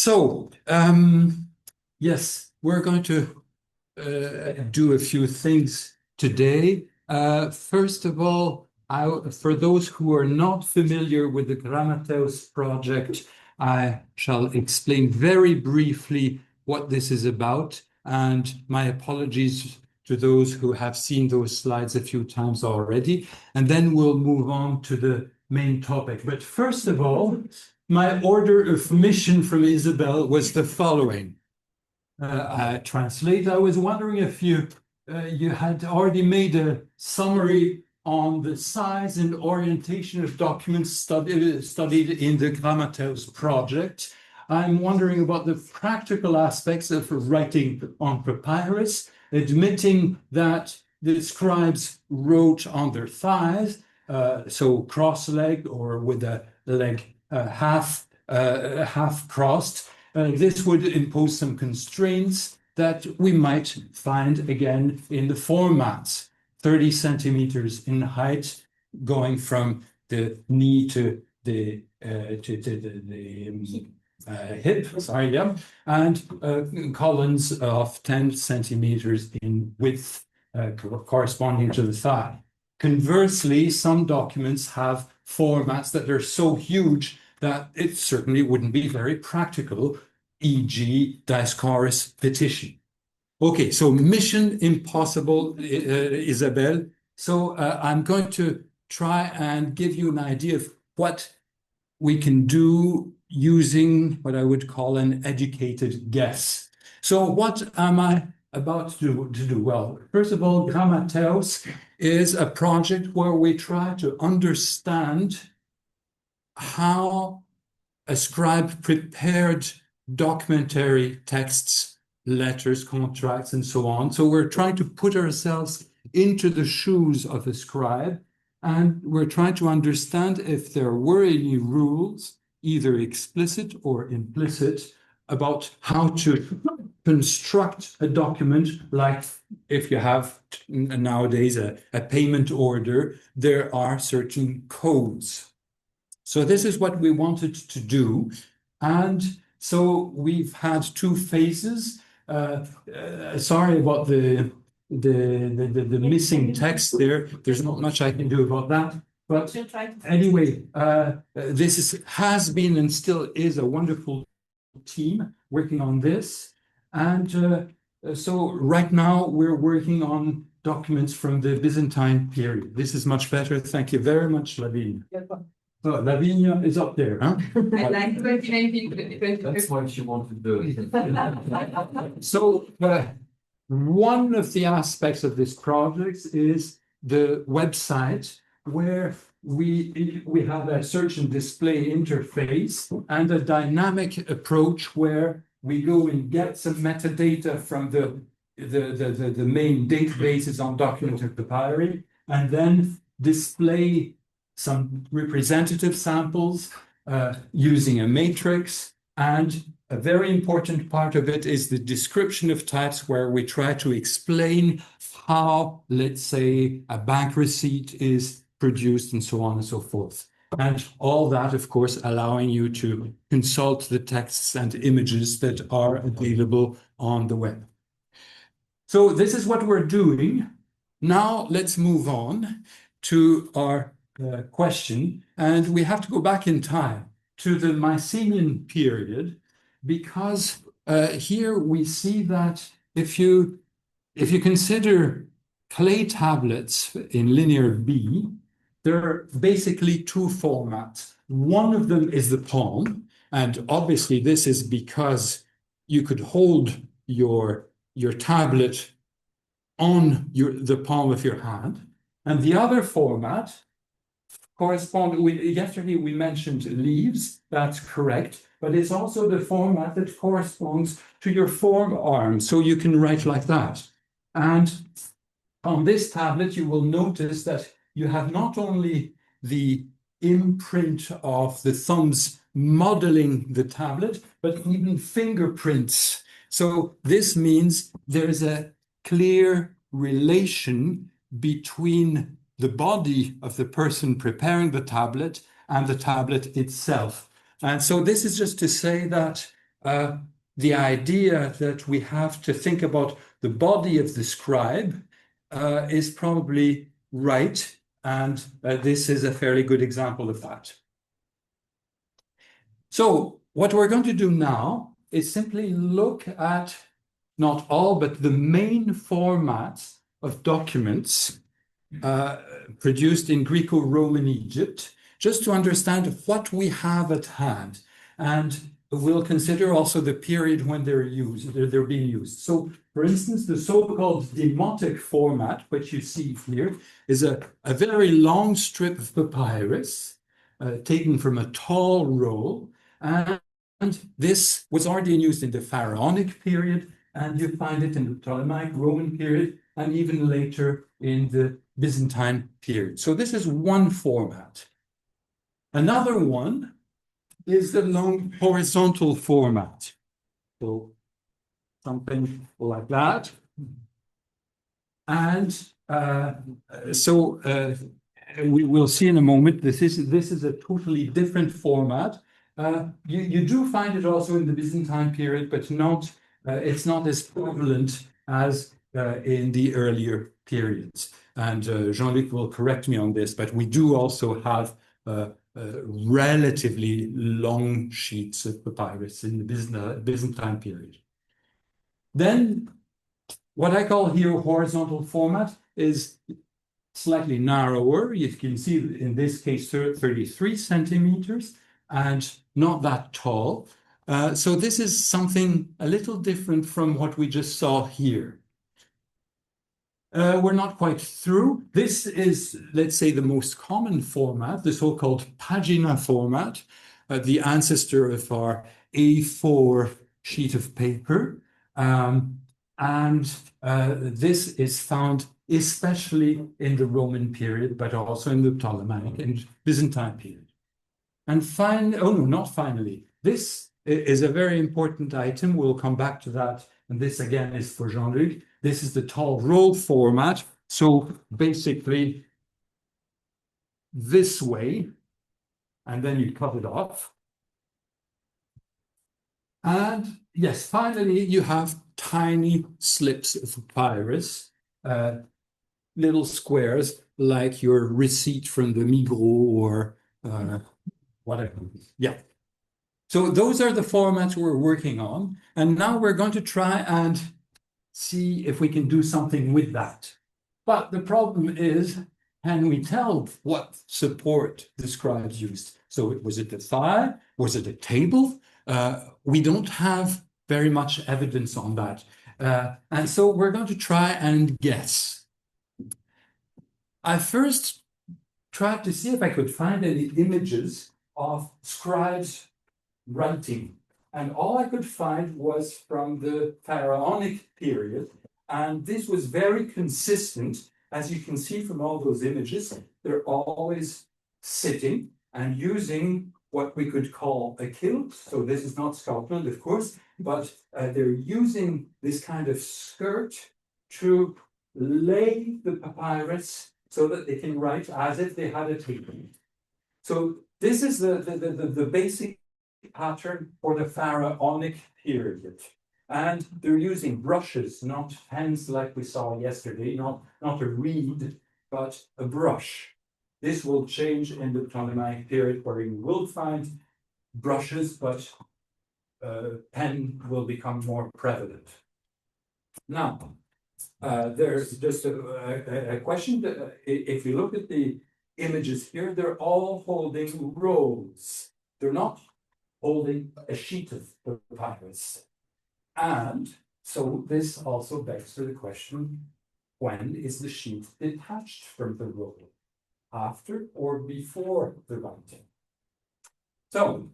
So, yes, we're going to do a few things today. First of all, for those who are not familiar with the Grammateus project, I shall explain very briefly what this is about, and my apologies to those who have seen those slides a few times already, and then we'll move on to the main topic. But first of all, my order of mission from Isabel was the following. I translate. I was wondering if you had already made a summary on the size and orientation of documents studied in the Grammateus project. I'm wondering about the practical aspects of writing on papyrus, admitting that the scribes wrote on their thighs, so cross-legged or with a leg half crossed. This would impose some constraints that we might find again in the formats, 30 centimeters in height, going from the knee to the hip, and columns of 10 centimeters in width, corresponding to the thigh. Conversely, some documents have formats that are so huge that it certainly wouldn't be very practical, e.g. Dioscorus petition. Okay, so mission impossible, Isabel. So I'm going to try and give you an idea of what we can do using what I would call an educated guess. So what am I about to do? Well, first of all, Grammateus is a project where we try to understand how a scribe prepared documentary texts, letters, contracts, and so on. So we're trying to put ourselves into the shoes of a scribe, and we're trying to understand if there were any rules, either explicit or implicit, about how to construct a document. Like if you have nowadays a payment order, there are certain codes. So this is what we wanted to do. And so we've had two phases. Sorry about the missing text there. There's not much I can do about that. But anyway, this has been and still is a wonderful team working on this. And so right now we're working on documents from the Byzantine period. This is much better. Thank you very much, Lavinia. So Lavinia is up there, huh? I like 2019. That's what she wanted to do. So one of the aspects of this project is the website, where we have a search and display interface and a dynamic approach where we go and get some metadata from the main databases on documented papyri, and then display some representative samples using a matrix. And a very important part of it is the description of types, where we try to explain how, let's say, a bank receipt is produced and so on and so forth. And all that, of course, allowing you to consult the texts and images that are available on the web. So this is what we're doing. Now let's move on to our question. And we have to go back in time to the Mycenaean period, because here we see that if you consider clay tablets in linear B, there are basically two formats. One of them is the palm, and obviously this is because you could hold your tablet on the palm of your hand. And the other format yesterday we mentioned leaves, that's correct, but it's also the format that corresponds to your forearm, so you can write like that. And on this tablet, you will notice that you have not only the imprint of the thumbs modeling the tablet, but even fingerprints. So this means there's a clear relation between the body of the person preparing the tablet and the tablet itself. And so this is just to say that the idea that we have to think about the body of the scribe is probably right, and this is a fairly good example of that. So what we're going to do now is simply look at not all, but the main formats of documents produced in Greco-Roman Egypt, just to understand what we have at hand. And we'll consider also the period when they're being used. So, for instance, the so-called demotic format, which you see here, is a very long strip of papyrus taken from a tall roll. And this was already used in the Pharaonic period, and you find it in the Ptolemaic Roman period, and even later in the Byzantine period. So this is one format. Another one is the long horizontal format. So something like that. And we will see in a moment, this is a totally different format. You do find it also in the Byzantine period, but it's not as prevalent as in the earlier periods. And Jean-Luc will correct me on this, but we do also have relatively long sheets of papyrus in the Byzantine period. Then what I call here horizontal format is slightly narrower. You can see in this case 33 centimeters and not that tall. So this is something a little different from what we just saw here. We're not quite through. This is, let's say, the most common format, the so-called pagina format, the ancestor of our A4 sheet of paper. This is found especially in the Roman period, but also in the Ptolemaic and Byzantine period. And finally, this is a very important item. We'll come back to that. And this again is for Jean-Luc. This is the tall roll format. So basically this way, and then you cut it off. And yes, finally, you have tiny slips of papyrus, little squares like your receipt from the Migros or whatever. Yeah. So those are the formats we're working on. And now we're going to try and see if we can do something with that. But the problem is, can we tell what support the scribes used? So was it the thigh? Was it a table? We don't have very much evidence on that. And so we're going to try and guess. I first tried to see if I could find any images of scribes writing. And all I could find was from the Pharaonic period. And this was very consistent. As you can see from all those images, they're always sitting and using what we could call a kilt. So this is not Scotland, of course, but they're using this kind of skirt to lay the papyrus so that they can write as if they had a table. So this is the basic pattern for the Pharaonic period. And they're using brushes, not pens like we saw yesterday, not a reed, but a brush. This will change in the Ptolemaic period where you will find brushes, but pen will become more prevalent. Now, there's just a question that if you look at the images here, they're all holding rolls. They're not holding a sheet of papyrus. And so this also begs for the question, when is the sheet detached from the roll? After or before the writing? So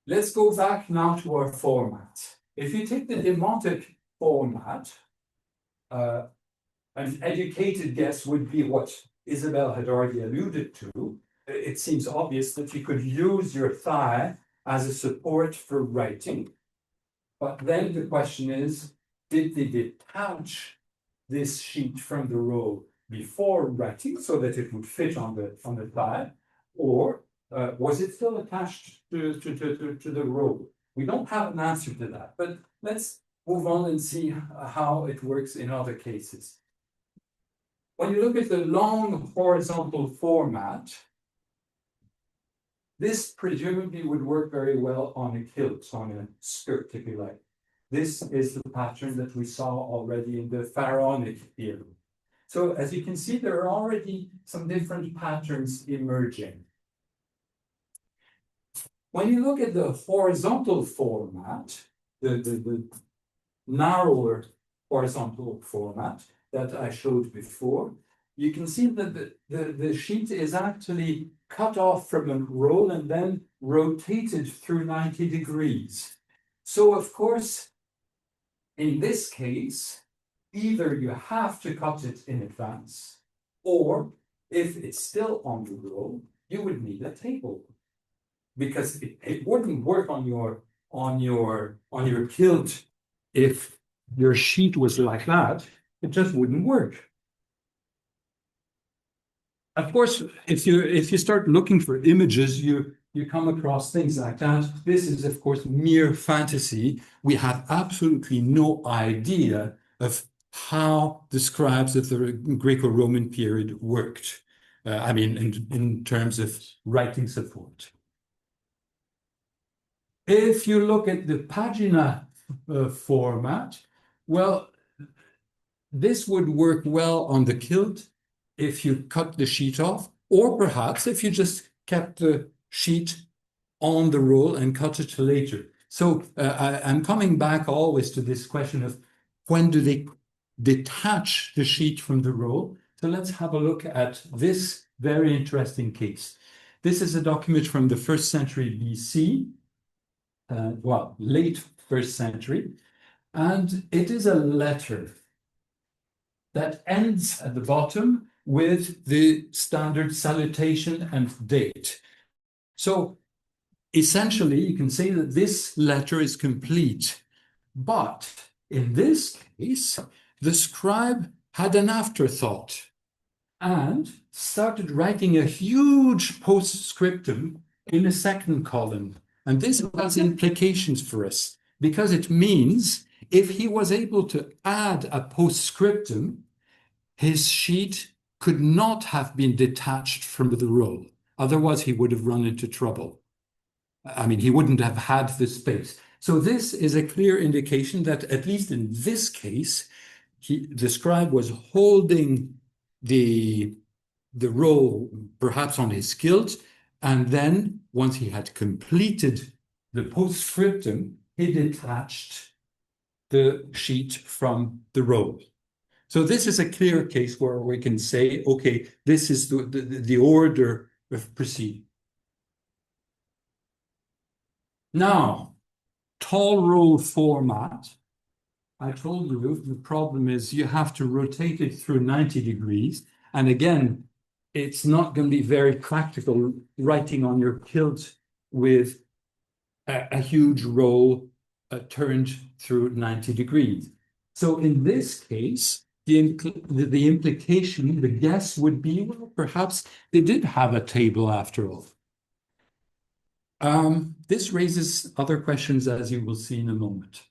let's go back now to our format. If you take the demotic format, an educated guess would be what Isabel had already alluded to. It seems obvious that you could use your thigh as a support for writing. But then the question is, did they detach this sheet from the roll before writing so that it would fit on the thigh, or was it still attached to the roll? We don't have an answer to that, but let's move on and see how it works in other cases. When you look at the long horizontal format, this presumably would work very well on a kilt, on a skirt, if you like. This is the pattern that we saw already in the pharaonic era. So as you can see, there are already some different patterns emerging. When you look at the horizontal format, the narrower horizontal format that I showed before, you can see that the sheet is actually cut off from a roll and then rotated through 90 degrees. So of course, in this case, either you have to cut it in advance, or if it's still on the roll, you would need a table. Because it wouldn't work on your kilt if your sheet was like that. It just wouldn't work. Of course, if you start looking for images, you come across things like that. This is, of course, mere fantasy. We have absolutely no idea of how the scribes of the Greco-Roman period worked. I mean, in terms of writing support. If you look at the pagina format, well, this would work well on the kilt if you cut the sheet off, or perhaps if you just kept the sheet on the roll and cut it later. So I'm coming back always to this question of when do they detach the sheet from the roll? So let's have a look at this very interesting case. This is a document from the 1st century BC. Well, late 1st century, and it is a letter that ends at the bottom with the standard salutation and date. So essentially, you can say that this letter is complete, but in this case, the scribe had an afterthought and started writing a huge postscriptum in a second column. And this has implications for us because it means if he was able to add a postscriptum, his sheet could not have been detached from the roll. Otherwise, he would have run into trouble. I mean, he wouldn't have had the space. So this is a clear indication that at least in this case, the scribe was holding the roll perhaps on his kilt, and then once he had completed the postscriptum, he detached the sheet from the roll. So this is a clear case where we can say, okay, this is the order of proceeding. Now, tall roll format. I told you the problem is you have to rotate it through 90 degrees. And again, it's not going to be very practical writing on your kilt with a huge roll turned through 90 degrees. So in this case, the implication, the guess would be, well, perhaps they did have a table after all. This raises other questions, as you will see in a moment.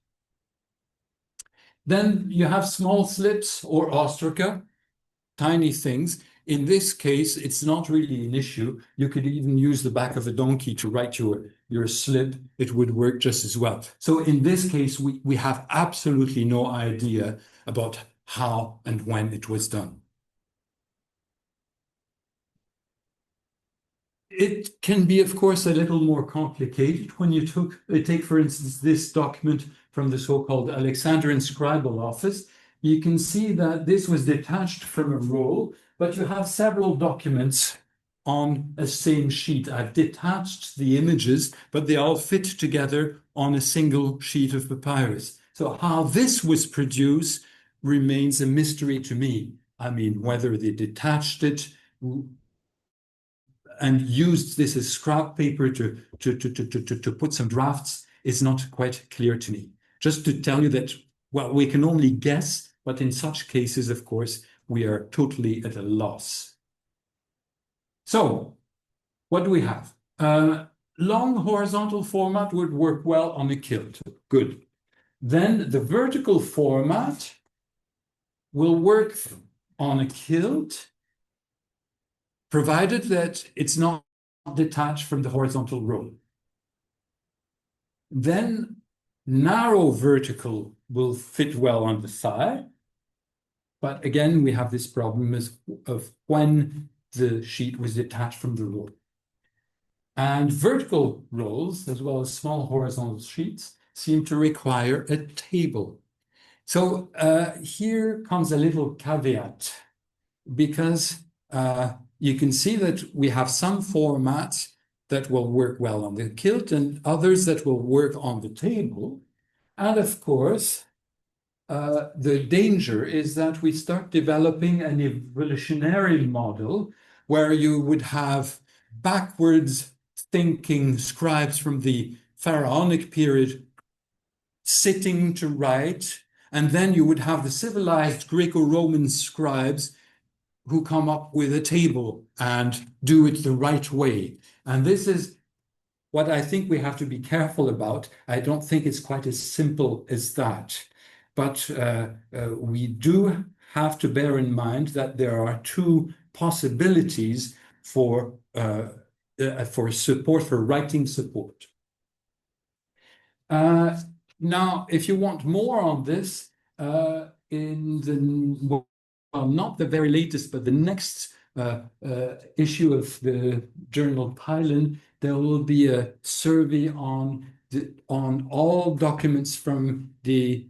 Then you have small slips or ostraca, tiny things. In this case, it's not really an issue. You could even use the back of a donkey to write your slip. It would work just as well. So in this case, we have absolutely no idea about how and when it was done. It can be, of course, a little more complicated when you take, for instance, this document from the so-called Alexandrian scribal office. You can see that this was detached from a roll, but you have several documents on a same sheet. I've detached the images, but they all fit together on a single sheet of papyrus. So how this was produced remains a mystery to me. I mean, whether they detached it and used this as scrap paper to put some drafts is not quite clear to me. Just to tell you that, well, we can only guess, but in such cases, of course, we are totally at a loss. So, what do we have? long horizontal format would work well on a kilt. Good. Then the vertical format will work on a kilt, provided that it's not detached from the horizontal roll. Then narrow vertical will fit well on the thigh. But again, we have this problem of when the sheet was detached from the roll. And vertical rolls, as well as small horizontal sheets, seem to require a table. So here comes a little caveat, because you can see that we have some formats that will work well on the kilt and others that will work on the table. And of course, the danger is that we start developing an evolutionary model where you would have backwards thinking scribes from the pharaonic period sitting to write, and then you would have the civilized Greco-Roman scribes who come up with a table and do it the right way. And this is what I think we have to be careful about. I don't think it's quite as simple as that. But we do have to bear in mind that there are two possibilities for support, for writing support. Now, if you want more on this, in the, well, not the very latest, but the next issue of the journal Pylon, there will be a survey on all documents from the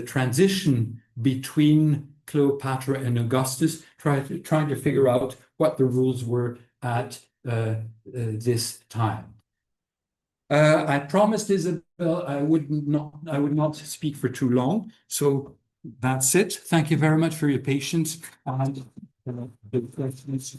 transition between Cleopatra and Augustus, trying to figure out what the rules were at this time. I promised Isabel I would not speak for too long, so that's it. Thank you very much for your patience and the questions.